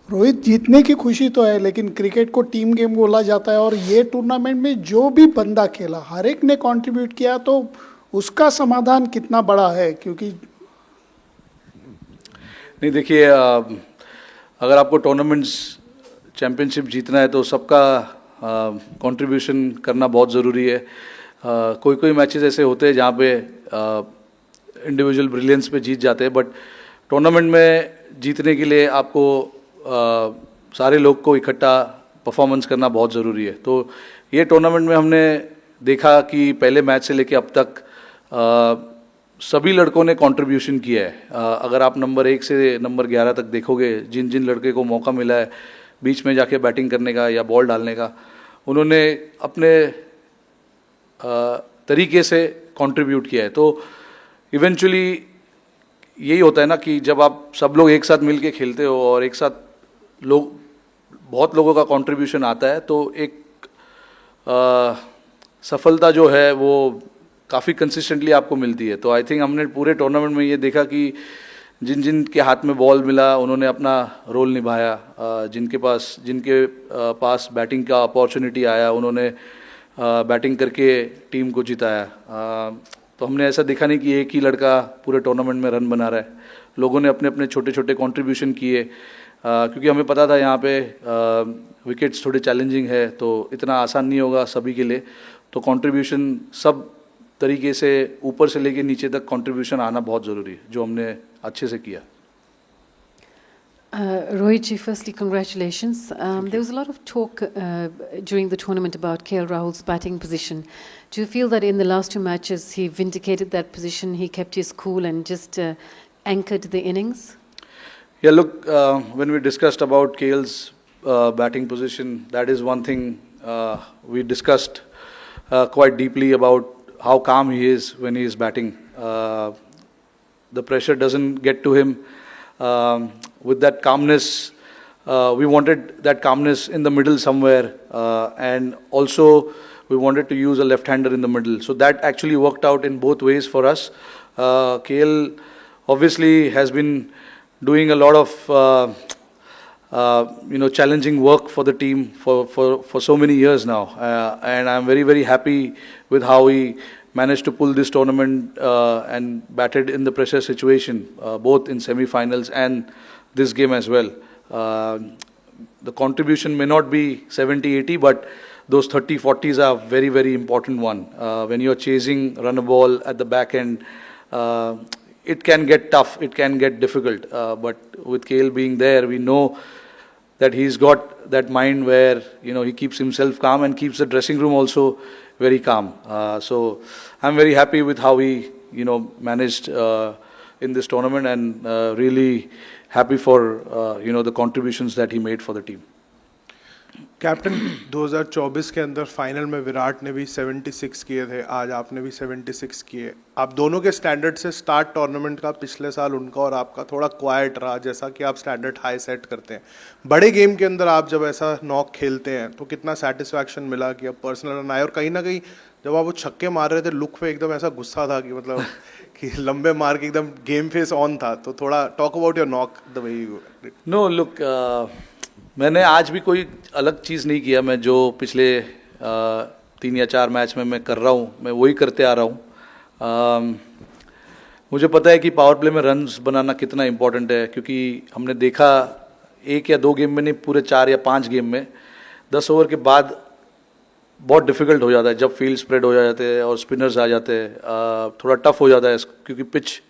रोहित, जीतने की खुशी तो है, लेकिन क्रिकेट को टीम गेम बोला जाता है और ये टूर्नामेंट में जो भी बंदा खेला हर एक ने कंट्रीब्यूट किया, तो उसका समाधान कितना बड़ा है, क्योंकि नहीं देखिए, अगर आपको टूर्नामेंट्स चैम्पियनशिप जीतना है तो सबका कंट्रीब्यूशन करना बहुत ज़रूरी है। कोई कोई मैचेस ऐसे होते हैं जहाँ पे इंडिविजुअल ब्रिलियंस पे जीत जाते हैं, बट टूर्नामेंट में जीतने के लिए आपको सारे लोग को इकट्ठा परफॉर्मेंस करना बहुत ज़रूरी है। तो ये टूर्नामेंट में हमने देखा कि पहले मैच से लेके अब तक सभी लड़कों ने कंट्रीब्यूशन किया है। अगर आप नंबर 1 से नंबर 11 तक देखोगे, जिन जिन लड़के को मौका मिला है बीच में जाके बैटिंग करने का या बॉल डालने का, उन्होंने अपने तरीके से कंट्रीब्यूट किया है। तो इवेंचुअली यही होता है ना कि जब आप सब लोग एक साथ मिल के खेलते हो और एक साथ बहुत लोगों का कंट्रीब्यूशन आता है, तो एक सफलता जो है वो काफ़ी कंसिस्टेंटली आपको मिलती है। तो आई थिंक हमने पूरे टूर्नामेंट में ये देखा कि जिन जिन के हाथ में बॉल मिला उन्होंने अपना रोल निभाया। जिनके पास बैटिंग का अपॉर्चुनिटी आया उन्होंने बैटिंग करके टीम को जिताया। तो हमने ऐसा देखा नहीं कि एक ही लड़का पूरे टूर्नामेंट में रन बना रहा है। लोगों ने अपने अपने छोटे छोटे कंट्रीब्यूशन किए, क्योंकि हमें पता था यहाँ पे विकेट्स थोड़े चैलेंजिंग है, तो इतना आसान नहीं होगा सभी के लिए। तो कंट्रीब्यूशन सब तरीके से ऊपर से लेके नीचे तक कंट्रीब्यूशन आना बहुत ज़रूरी है, जो हमने अच्छे से किया। Rohit ji, firstly, congratulations. There was a lot of talk during the tournament about KL Rahul's batting position. Do you feel that in the last two matches he vindicated that position, he kept his cool and just anchored the innings? Yeah, look, when we discussed about KL's batting position, that is one thing we discussed quite deeply about how calm he is when he is batting. The pressure doesn't get to him. With that calmness, we wanted that calmness in the middle somewhere, and also we wanted to use a left-hander in the middle. So that actually worked out in both ways for us. KL obviously has been doing a lot of challenging work for the team for so many years now, and I'm very very happy with how he managed to pull this tournament and batted in the pressure situation, both in semi-finals and this game as well. The contribution may not be 70-80, but those 30-40s are very very important one. When you're chasing run a ball at the back end, it can get tough, it can get difficult, but with KL being there, we know that he's got that mind where he keeps himself calm and keeps the dressing room also very calm. So I'm very happy with how he managed in this tournament, and really happy for the contributions that he made for the team. Captain, 2024 के अंदर final में विराट ने भी 76 किए थे, आज आपने भी 76 किए। आप दोनों के स्टैंडर्ड से स्टार्ट टूर्नामेंट का पिछले साल उनका और आपका थोड़ा क्वाइट रहा, जैसा कि आप स्टैंडर्ड हाई सेट करते हैं। बड़े गेम के अंदर आप जब ऐसा नॉक खेलते हैं तो कितना सेटिस्फैक्शन मिला कि अब पर्सनल रन आए, और कहीं ना कहीं जब आप वो छक्के मार रहे थे लुक पे एकदम ऐसा गुस्सा था कि मतलब कि लंबे मार के एकदम गेम फेस ऑन था। तो थोड़ा talk about your knock the way you did. No look, मैंने आज भी कोई अलग चीज़ नहीं किया। मैं जो पिछले 3 या 4 मैच में मैं कर रहा हूँ, मैं वही करते आ रहा हूँ। मुझे पता है कि पावर प्ले में रन्स बनाना कितना इम्पोर्टेंट है, क्योंकि हमने देखा 1 या 2 गेम में नहीं, पूरे 4 या 5 गेम में 10 ओवर के बाद बहुत डिफिकल्ट हो जाता है जब फील्ड स्प्रेड हो जाते हैं और स्पिनर्स आ जाते हैं। थोड़ा टफ हो जाता है क्योंकि पिच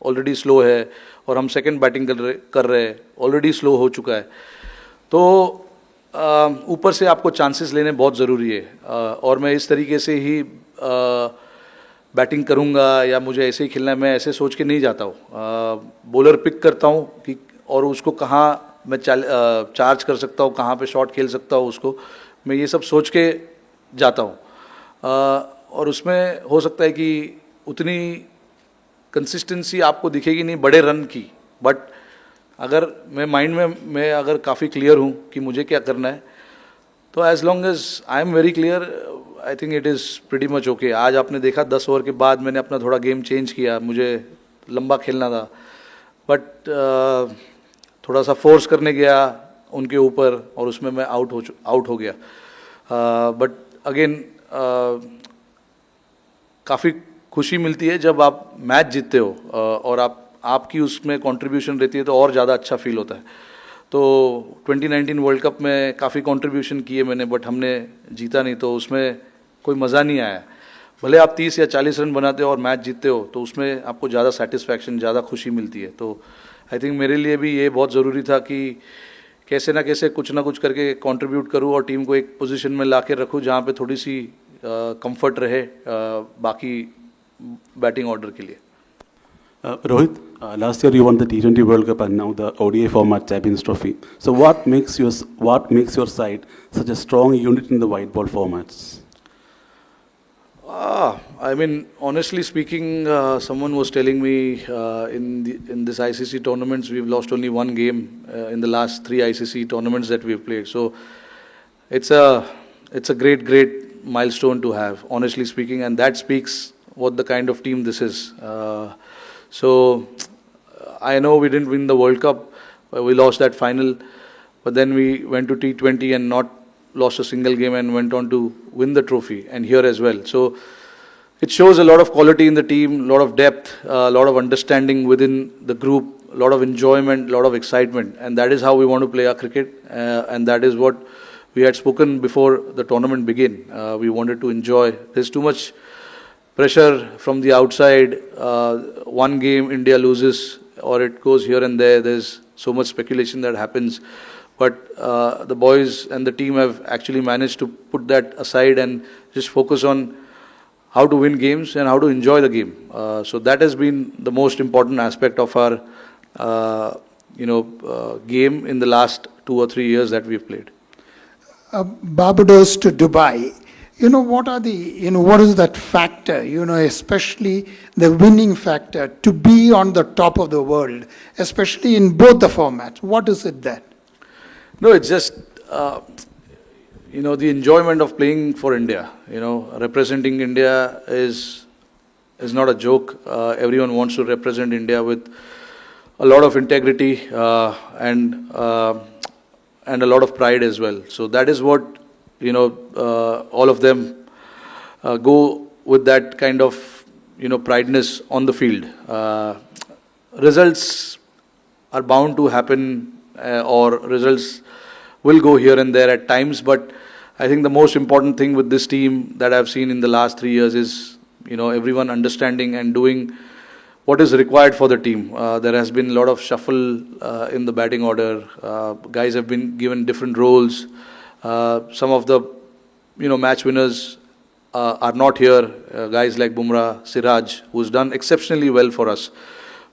ऑलरेडी स्लो है और हम सेकंड बैटिंग कर रहे हैं, ऑलरेडी स्लो हो चुका है। तो ऊपर से आपको चांसेस लेने बहुत ज़रूरी है, और मैं इस तरीके से ही बैटिंग करूंगा या मुझे ऐसे ही खेलना है, मैं ऐसे सोच के नहीं जाता हूँ। बॉलर पिक करता हूँ कि और उसको कहाँ मैं चार्ज कर सकता हूँ, कहाँ पे शॉट खेल सकता हूँ, उसको मैं ये सब सोच के जाता हूँ। और उसमें हो सकता है कि उतनी कंसिस्टेंसी आपको दिखेगी नहीं बड़े रन की, बट अगर मैं माइंड में मैं अगर काफ़ी क्लियर हूँ कि मुझे क्या करना है, तो as long as I am very clear, I think it is pretty much okay. आज आपने देखा 10 ओवर के बाद मैंने अपना थोड़ा गेम चेंज किया, मुझे लंबा खेलना था, बट थोड़ा सा फोर्स करने गया उनके ऊपर और उसमें मैं आउट हो गया. बट अगेन काफ़ी खुशी मिलती है जब आप मैच जीतते हो और आपकी उसमें कंट्रीब्यूशन रहती है तो और ज़्यादा अच्छा फील होता है. तो 2019 वर्ल्ड कप में काफ़ी कंट्रीब्यूशन किए मैंने, बट हमने जीता नहीं, तो उसमें कोई मज़ा नहीं आया. भले आप 30 या 40 रन बनाते हो और मैच जीतते हो तो उसमें आपको ज़्यादा सेटिस्फैक्शन, ज़्यादा खुशी मिलती है. तो आई थिंक मेरे लिए भी ये बहुत ज़रूरी था कि कैसे ना कैसे कुछ ना कुछ करके कंट्रीब्यूट करूं और टीम को एक पोजीशन में ला के रखूँ जहाँ पे थोड़ी सी कंफर्ट रहे बाकी बैटिंग ऑर्डर के लिए. Rohit, last year you won the T20 World Cup and now the ODI format Champions Trophy. So what makes your side such a strong unit in the white ball formats? I mean, honestly speaking, someone was telling me in this ICC tournaments we've lost only one game in the last 3 ICC tournaments that we've played. So it's a great milestone to have, honestly speaking, and that speaks what the kind of team this is. So I know we didn't win the World Cup, we lost that final, but then we went to T20 and not lost a single game and went on to win the trophy, and here as well. So it shows a lot of quality in the team, a lot of depth, a lot of understanding within the group, a lot of enjoyment, a lot of excitement, and that is how we want to play our cricket, and that is what we had spoken before the tournament began. We wanted to enjoy. There's too much pressure from the outside. One game India loses or it goes here and there. There's so much speculation that happens. But the boys and the team have actually managed to put that aside and just focus on how to win games and how to enjoy the game. So that has been the most important aspect of our game in the last 2 or 3 years that we've played. Barbados to Dubai. What is that factor, especially the winning factor to be on the top of the world, especially in both the formats? What is it that? No, it's just, the enjoyment of playing for India. Representing India is not a joke. Everyone wants to represent India with a lot of integrity and a lot of pride as well. So that is what, all of them go with that kind of, prideness on the field. Results are bound to happen or results will go here and there at times, but I think the most important thing with this team that I've seen in the last 3 years is, everyone understanding and doing what is required for the team. There has been a lot of shuffle in the batting order. Guys have been given different roles. Some of the, match winners are not here. Guys like Bumrah, Siraj, who's done exceptionally well for us.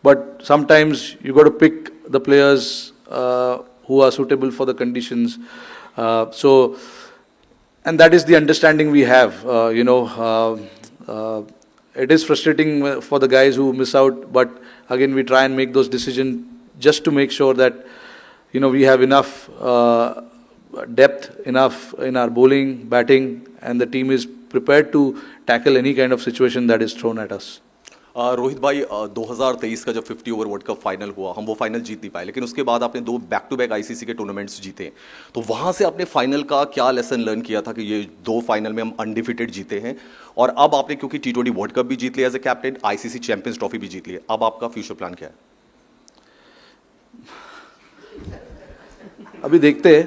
But sometimes you got to pick the players who are suitable for the conditions. And that is the understanding we have. It is frustrating for the guys who miss out, but again we try and make those decisions just to make sure that we have enough depth, enough in our bowling, batting, and the team is prepared to tackle any kind of situation that is thrown at us. Rohit भाई 2023 का जब 50 over world cup final हुआ, हम वो final जीत नहीं पाए, लेकिन उसके बाद आपने 2 बैक टू बैक आईसीसी के टूर्नामेंट्स जीते. तो वहां से आपने फाइनल का क्या लेसन लर्न किया था कि ये 2 फाइनल में हम अनडिफिटेड जीते हैं, और अब आपने क्योंकि T20 वर्ल्ड कप भी जीत लिया as a captain, ICC champions trophy भी जीत ली, अब आपका फ्यूचर प्लान क्या है? अभी देखते हैं.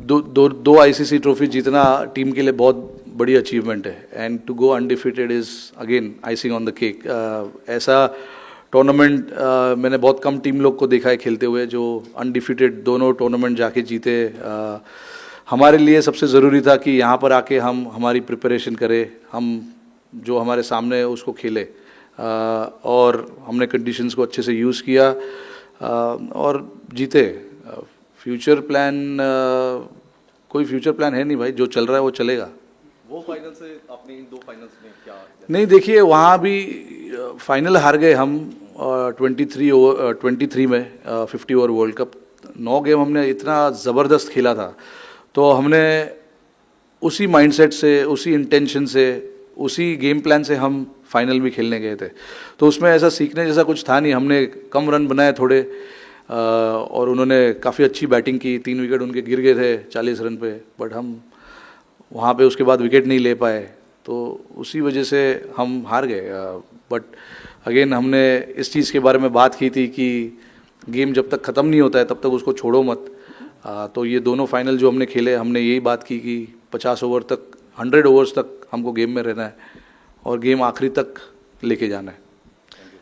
दो आईसीसी ट्रॉफी जीतना टीम के लिए बहुत बड़ी अचीवमेंट है, and to go undefeated is again icing on the cake. ऐसा टूर्नामेंट मैंने बहुत कम टीम लोग को देखा है खेलते हुए जो अनडिफिटेड दोनों टूर्नामेंट जाके जीते. हमारे लिए सबसे ज़रूरी था कि यहाँ पर आके हम हमारी प्रिपरेशन करें, हम जो हमारे सामने है उसको खेले, और हमने कंडीशंस को अच्छे से यूज़ किया और जीते. फ्यूचर प्लान कोई फ्यूचर प्लान है नहीं भाई, जो चल रहा है वो चलेगा. वो फाइनल से अपने इन 2 फाइनल्स में क्या? नहीं, देखिए वहाँ भी फाइनल हार गए हम 23 में 50 ओवर वर्ल्ड कप. 9 गेम हमने इतना ज़बरदस्त खेला था, तो हमने उसी माइंडसेट से, उसी इंटेंशन से, उसी गेम प्लान से हम फाइनल भी खेलने गए थे. तो उसमें ऐसा सीखने जैसा कुछ था नहीं. हमने कम रन बनाए थोड़े, और उन्होंने काफ़ी अच्छी बैटिंग की, 3 विकेट उनके गिर गए थे 40 रन पे, बट हम वहाँ पे उसके बाद विकेट नहीं ले पाए, तो उसी वजह से हम हार गए। बट अगेन हमने इस चीज़ के बारे में बात की थी कि गेम जब तक ख़त्म नहीं होता है तब तक उसको छोड़ो मत। तो ये दोनों फाइनल जो हमने खेले, हमने यही बात की कि 50 ओवर तक, 100 ओवर्स तक हमको गेम में रहना है और गेम आखिरी तक लेके जाना है।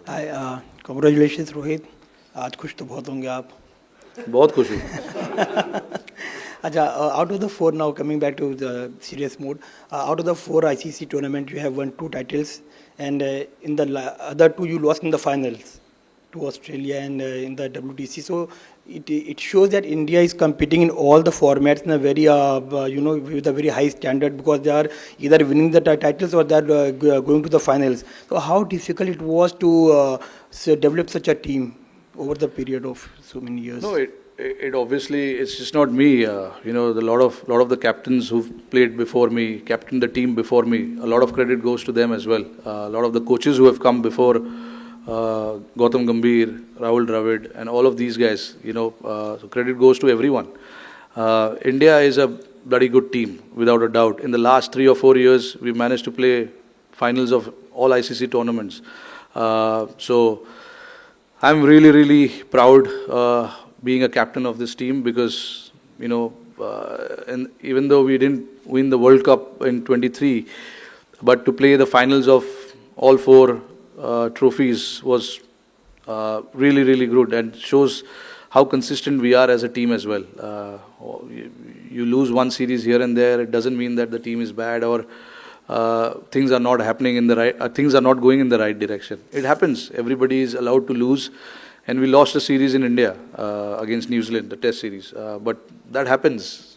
हाय, कांग्रेचुलेशंस रोहित, आज खुश तो बहुत होंगे आप। बहुत खुश हूँ। अच्छा, out of the 4 now, coming back to the serious mode, out of the 4 ICC tournament you have won 2 titles, and in the other 2 you lost in the finals to Australia and in the WTC. So it shows that India is competing in all the formats in a very with a very high standard, because they are either winning the titles or they are going to the finals. So how difficult it was to develop such a team over the period of so many years? No, it obviously, it's just not me. The lot of the captains who've played before me, captained the team before me, a lot of credit goes to them as well. A lot of the coaches who have come before, Gautam Gambhir, Rahul Dravid, and all of these guys, so credit goes to everyone. India is a bloody good team, without a doubt. In the last 3 or 4 years, we managed to play finals of all ICC tournaments. So I'm really, really proud being a captain of this team, because, and even though we didn't win the World Cup in 23, but to play the finals of all 4 trophies was really, really good, and shows how consistent we are as a team as well. You lose one series here and there, it doesn't mean that the team is bad or things are not happening in the right, things are not going in the right direction. It happens. Everybody is allowed to lose, and we lost a series in India against New Zealand, the Test series. But that happens.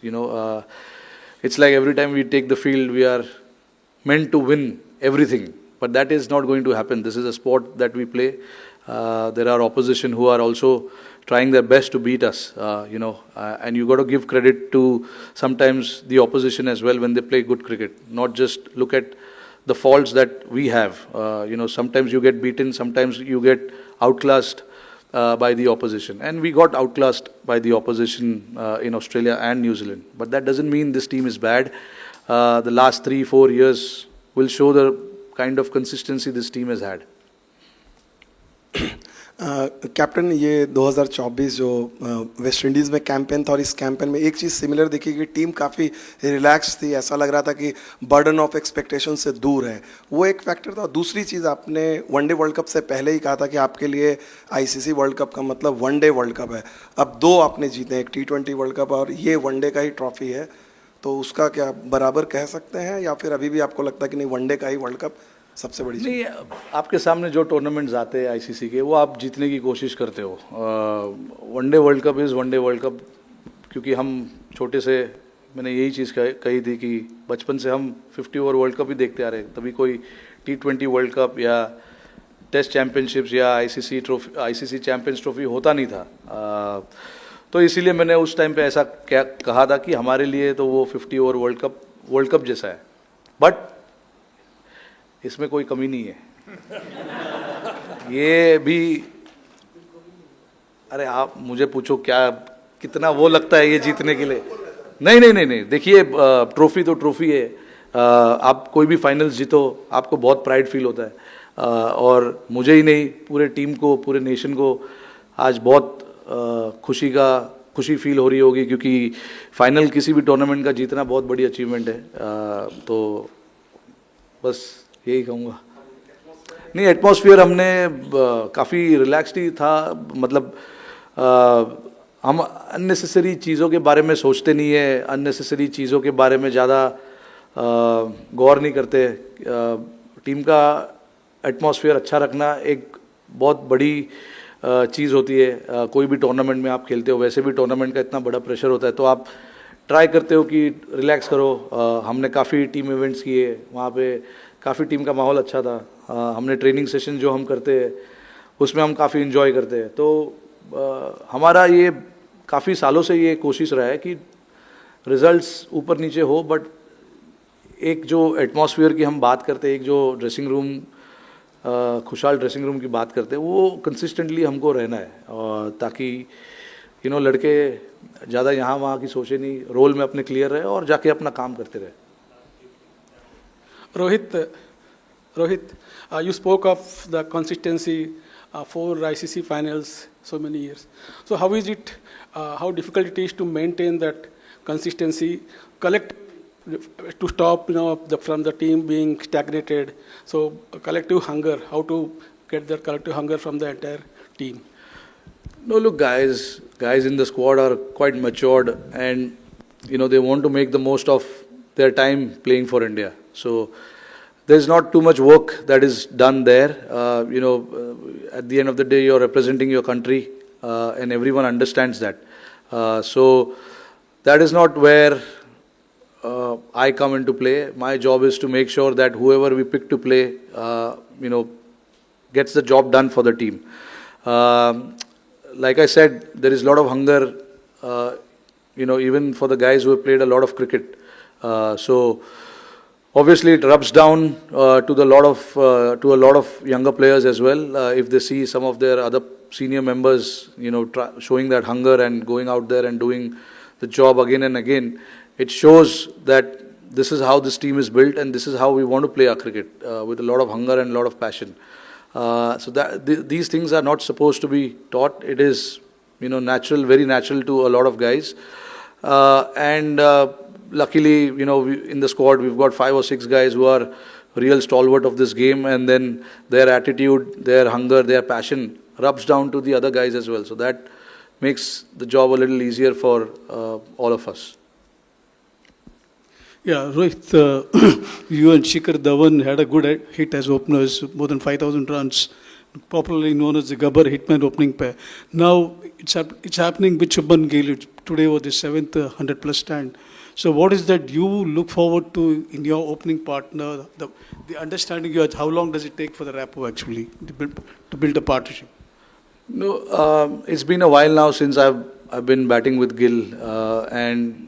It's like every time we take the field, we are meant to win everything. But that is not going to happen. This is a sport that we play. There are opposition who are also trying their best to beat us, and you got to give credit to sometimes the opposition as well when they play good cricket. Not just look at the faults that we have. Sometimes you get beaten, sometimes you get outclassed by the opposition. And we got outclassed by the opposition in Australia and New Zealand. But that doesn't mean this team is bad. The last 3-4 years will show the kind of consistency this team has had. Captain, ये 2024 जो West Indies में campaign था, और इस campaign में एक चीज़ similar दिखी कि टीम काफ़ी रिलैक्स थी, ऐसा लग रहा था कि बर्डन ऑफ एक्सपेक्टेशन से दूर है, वो एक फैक्टर था। दूसरी चीज़, आपने वनडे वर्ल्ड कप से पहले ही कहा था कि आपके लिए आईसीसी वर्ल्ड कप का मतलब वनडे वर्ल्ड कप है। अब 2 आपने जीते हैं, एक T20 वर्ल्ड कप और ये वनडे का ही ट्रॉफी है, तो उसका क्या बराबर कह सकते हैं, या फिर अभी भी आपको लगता है कि नहीं, वनडे का ही वर्ल्ड कप सबसे बड़ी? नहीं, आपके सामने जो टूर्नामेंट्स आते हैं आईसीसी के, वो आप जीतने की कोशिश करते हो। One day world cup is one day world cup, क्योंकि हम छोटे से, मैंने यही चीज़ कही थी कि बचपन से हम 50 ओवर वर्ल्ड कप ही देखते आ रहे हैं। तभी कोई T20 वर्ल्ड कप या टेस्ट चैम्पियनशिप्स या आईसीसी चैम्पियंस ट्रॉफी होता नहीं था। तो इसीलिए मैंने उस टाइम पे ऐसा क्या कहा था कि हमारे लिए तो वो 50 ओवर वर्ल्ड कप जैसा है, बट इसमें कोई कमी नहीं है। ये भी, अरे आप मुझे पूछो क्या कितना वो लगता है ये जीतने के लिए। नहीं, देखिए, ट्रॉफी तो ट्रॉफी है। आप कोई भी फाइनल्स जीतो, आपको बहुत प्राइड फील होता है, और मुझे ही नहीं, पूरे टीम को, पूरे नेशन को आज बहुत खुशी फील हो रही होगी, क्योंकि फाइनल किसी भी टूर्नामेंट का जीतना बहुत बड़ी अचीवमेंट है। तो बस यही कहूँगा। नहीं, एटमॉस्फेयर हमने काफ़ी रिलैक्स्ड ही था, मतलब हम अननेसेसरी चीज़ों के बारे में सोचते नहीं है, अननेसेसरी चीज़ों के बारे में ज़्यादा गौर नहीं करते। टीम का एटमॉस्फेयर अच्छा रखना एक बहुत बड़ी चीज़ होती है। कोई भी टूर्नामेंट में आप खेलते हो, वैसे भी टूर्नामेंट का इतना बड़ा प्रेशर होता है, तो आप ट्राई करते हो कि रिलैक्स करो। हमने काफ़ी टीम इवेंट्स किए, वहाँ पे काफ़ी टीम का माहौल अच्छा था। हमने ट्रेनिंग सेशन जो हम करते हैं उसमें हम काफ़ी इन्जॉय करते हैं। तो हमारा ये काफ़ी सालों से ये कोशिश रहा है कि रिजल्ट्स ऊपर नीचे हो, बट एक जो एटमॉस्फेयर की हम बात करते हैं, एक जो ड्रेसिंग रूम खुशहाल ड्रेसिंग रूम की बात करते हैं, वो कंसिस्टेंटली हमको रहना है, ताकि लड़के ज़्यादा यहाँ वहाँ की सोचे नहीं, रोल में अपने क्लियर रहे और जाके अपना काम करते रहे. Rohit, you spoke of the consistency, 4 ICC finals, so many years. So how is it, how difficult it is to maintain that consistency, collect to stop, from the team being stagnated. So collective hunger, how to get that collective hunger from the entire team. No, look, guys in the squad are quite matured, and they want to make the most of their time playing for India. So there's not too much work that is done there. At the end of the day, you're representing your country, and everyone understands that. So that is not where I come into play. My job is to make sure that whoever we pick to play, gets the job done for the team. Like I said, there is a lot of hunger, even for the guys who have played a lot of cricket. So obviously it rubs down to a lot of younger players as well. If they see some of their other senior members, showing that hunger and going out there and doing the job again and again, it shows that this is how this team is built and this is how we want to play our cricket, with a lot of hunger and a lot of passion. So that these things are not supposed to be taught. It is, natural, very natural to a lot of guys. Luckily, in the squad, we've got 5 or 6 guys who are real stalwart of this game, and then their attitude, their hunger, their passion rubs down to the other guys as well. So that makes the job a little easier for all of us. Yeah, Rohit, you and Shikhar Dhawan had a good hit as openers, more than 5,000 runs, popularly known as the Gabbar Hitman opening pair. Now it's happening with Shubman Gill. Today was the 7th 100-plus stand. So what is that you look forward to in your opening partner? The understanding you have, how long does it take for the rapport actually to build a partnership? No, it's been a while now since I've been batting with Gill, and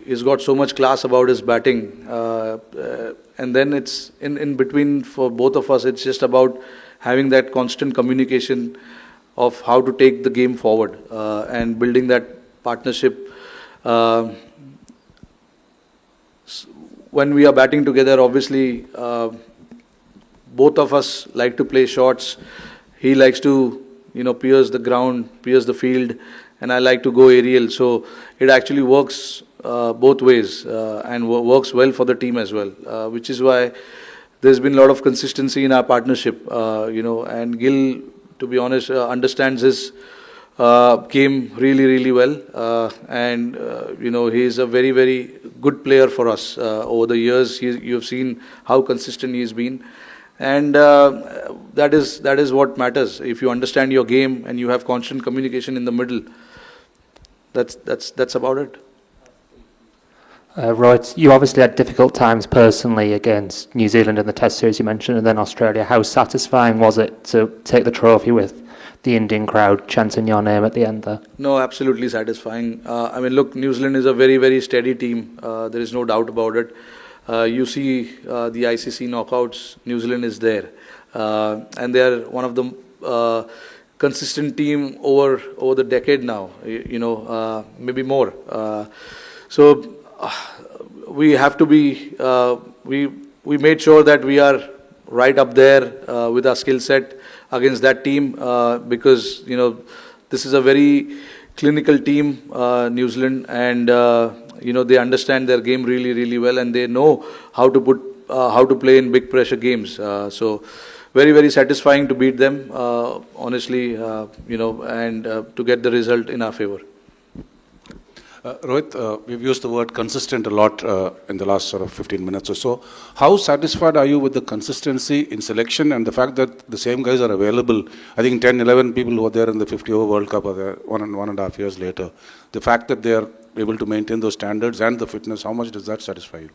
he's got so much class about his batting, and then it's in between for both of us. It's just about having that constant communication of how to take the game forward, and building that partnership. When we are batting together, obviously, both of us like to play shots. He likes to, pierce the ground, pierce the field, and I like to go aerial. So it actually works both ways, and works well for the team as well, which is why there's been a lot of consistency in our partnership, and Gill, to be honest, understands his game really, really well, and he's a very, very good player for us. Over the years, you've seen how consistent he's been, and that is what matters. If you understand your game and you have constant communication in the middle, that's about it. Right, you obviously had difficult times personally against New Zealand in the Test series you mentioned, and then Australia. How satisfying was it to take the trophy with the Indian crowd chanting your name at the end there? No, absolutely satisfying. Look, New Zealand is a very, very steady team. There is no doubt about it. You see the ICC knockouts, New Zealand is there. And they are one of the consistent team over the decade now, maybe more. So we have to be, we made sure that we are right up there with our skill set against that team, because this is a very clinical team, New Zealand, and they understand their game really, really well, and they know how to play in big pressure games. So very, very satisfying to beat them, honestly, and to get the result in our favor. Rohit, we've used the word consistent a lot in the last sort of 15 minutes or so. How satisfied are you with the consistency in selection and the fact that the same guys are available? I think 10, 11 people who were there in the 50-over World Cup are there 1.5 years later. The fact that they are able to maintain those standards and the fitness, how much does that satisfy you?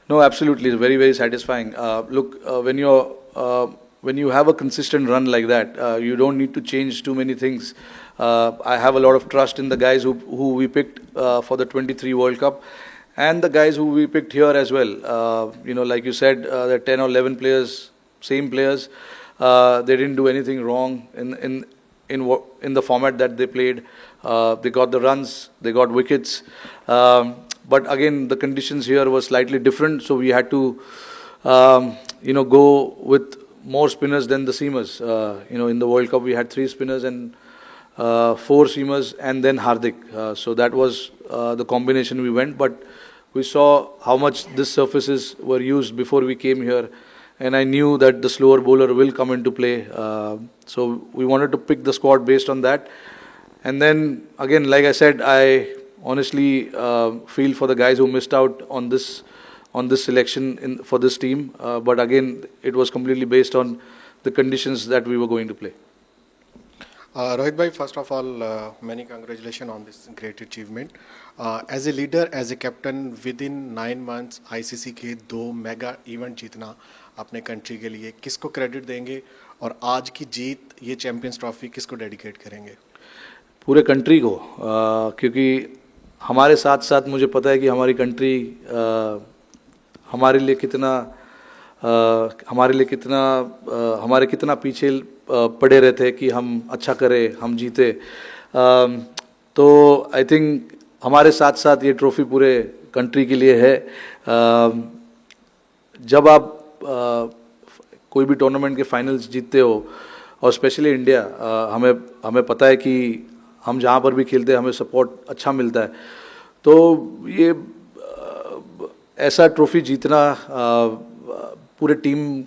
No, absolutely. It's very, very satisfying. Look, when you have a consistent run like that, you don't need to change too many things. I have a lot of trust in the guys who we picked for the 23 World Cup, and the guys who we picked here as well. Like you said, there are 10 or 11 players same players. They didn't do anything wrong in the format that they played. They got the runs, they got wickets. But again, the conditions here were slightly different, so we had to, go with more spinners than the seamers. In the World Cup, we had 3 spinners and 4 seamers, and then Hardik. So that was the combination we went. But we saw how much these surfaces were used before we came here, and I knew that the slower bowler will come into play. So we wanted to pick the squad based on that. And then again, like I said, I honestly feel for the guys who missed out on this selection for this team. But again, it was completely based on the conditions that we were going to play. Rohit bhai, first of all, many congratulations on this great achievement. As a leader, as a captain, within 9 months, ICC के 2 mega event जीतना अपने country के लिए, किसको credit देंगे और आज की जीत, ये चैंपियंस ट्रॉफी किसको डेडिकेट करेंगे? पूरे कंट्री को, क्योंकि हमारे साथ साथ मुझे पता है कि हमारी कंट्री हमारे कितना पीछे पड़े रहते कि हम अच्छा करें, हम जीते. तो आई थिंक हमारे साथ साथ ये ट्रॉफी पूरे कंट्री के लिए है. जब आप कोई भी टूर्नामेंट के फाइनल्स जीतते हो, और स्पेशली इंडिया, हमें पता है कि हम जहाँ पर भी खेलते हैं हमें सपोर्ट अच्छा मिलता है. तो ये ऐसा ट्रॉफी जीतना, पूरे टीम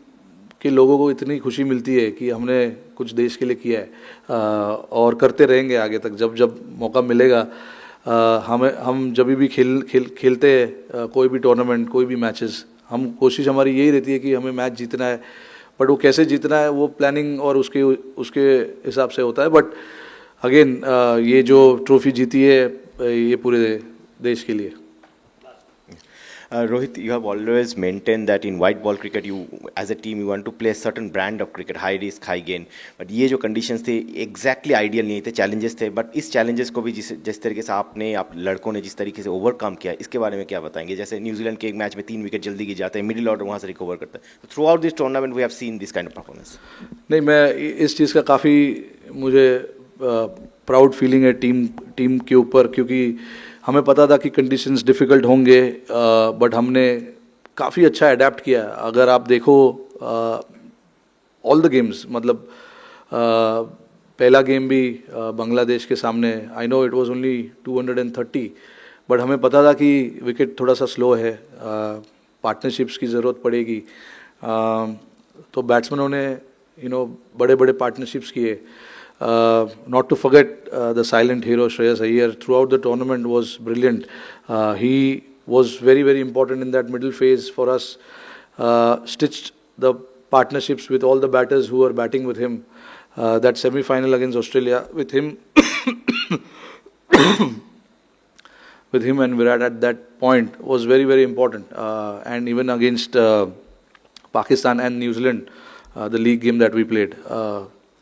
के लोगों को इतनी खुशी मिलती है कि हमने कुछ देश के लिए किया है, और करते रहेंगे आगे तक. जब मौका मिलेगा, हम जब भी खेलते हैं कोई भी टूर्नामेंट, कोई भी मैचेस, कोशिश हमारी यही रहती है कि हमें मैच जीतना है. बट वो कैसे जीतना है, वो प्लानिंग और उसके हिसाब से होता है. बट अगेन, ये जो ट्रॉफी जीती है, ये पूरे देश के लिए. Rohit, you have always maintained that in white ball cricket, you as a team you want to play a certain brand of cricket, high risk, high gain. But ये जो conditions थे exactly ideal नहीं थे, challenges थे. But इस challenges को भी जिस तरीके से आप लड़कों ने जिस तरीके से overcome किया, इसके बारे में क्या बताएंगे? जैसे न्यूजीलैंड के एक मैच में 3 विकेट जल्दी गिर जाते हैं, मिडिल ऑर्डर वहाँ से रिकवर करता है. Throughout this tournament, we have seen this kind of performance. नहीं, मैं इस चीज़ का काफ़ी मुझे प्राउड फीलिंग है टीम के ऊपर, क्योंकि हमें पता था कि कंडीशंस डिफ़िकल्ट होंगे, बट हमने काफ़ी अच्छा अडेप्ट किया. अगर आप देखो ऑल द गेम्स, मतलब पहला गेम भी बांग्लादेश के सामने, I know it was only 230, but हमें पता था कि विकेट थोड़ा सा स्लो है, पार्टनरशिप्स की ज़रूरत पड़ेगी. तो बैट्समैनों ने बड़े बड़े पार्टनरशिप्स किए. Not to forget the silent hero Shreyas Iyer throughout the tournament was brilliant. He was very, very important in that middle phase for us. Stitched the partnerships with all the batters who were batting with him. That semi-final against Australia with him, with him and Virat at that point was very, very important. And even against Pakistan and New Zealand, the league game that we played,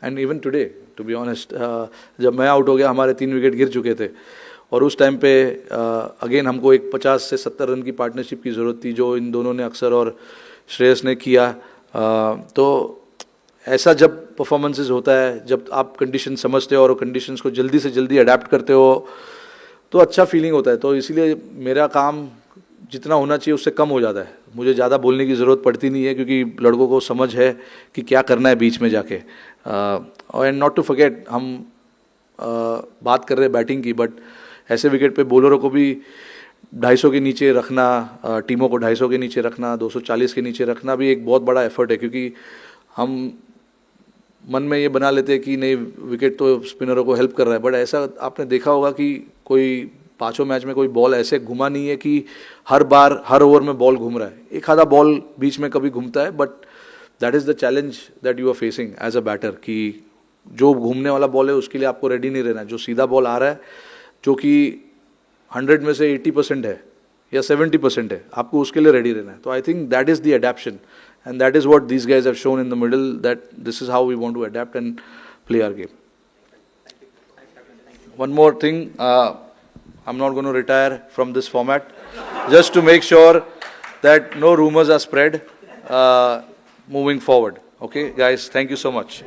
and even today. To be honest, जब मैं out हो गया हमारे 3 wicket गिर चुके थे, और उस टाइम पे अगेन हमको एक 50 से 70 रन की पार्टनरशिप की ज़रूरत थी, जो इन दोनों ने अक्सर और श्रेयस ने किया. तो ऐसा जब परफॉर्मेंसेस होता है, जब आप कंडीशन समझते हो और कंडीशंस को जल्दी से जल्दी अडेप्ट करते हो, तो अच्छा फीलिंग होता है. तो इसीलिए मेरा काम जितना होना चाहिए उससे कम हो जाता है. मुझे ज़्यादा बोलने की ज़रूरत पड़ती नहीं है, क्योंकि लड़कों को समझ है कि क्या करना है बीच में जाके. एंड नॉट टू फॉरगेट, हम बात कर रहे हैं बैटिंग की, बट ऐसे विकेट पे बॉलरों को भी 250 के नीचे रखना, टीमों को 250 के नीचे रखना, 240 के नीचे रखना भी एक बहुत बड़ा एफर्ट है. क्योंकि हम मन में ये बना लेते हैं कि नहीं, विकेट तो स्पिनरों को हेल्प कर रहा है, बट ऐसा आपने देखा होगा कि कोई 5 मैच में कोई बॉल ऐसे घुमा नहीं है कि हर बार हर ओवर में बॉल घूम रहा है. एक आधा बॉल बीच में कभी घूमता है, but that is the challenge that you are facing as a batter, कि जो घूमने वाला बॉल है उसके लिए आपको रेडी नहीं रहना. जो सीधा बॉल आ रहा है, जो कि 100 में से 80% है या 70% है, आपको उसके लिए रेडी रहना है. तो I think that is the adaption, and that is what these guys have shown in the middle, that this is how we want to adapt and play our game. One more thing, I'm not going to retire from this format, just to make sure that no rumors are spread moving forward. Okay, guys, thank you so much.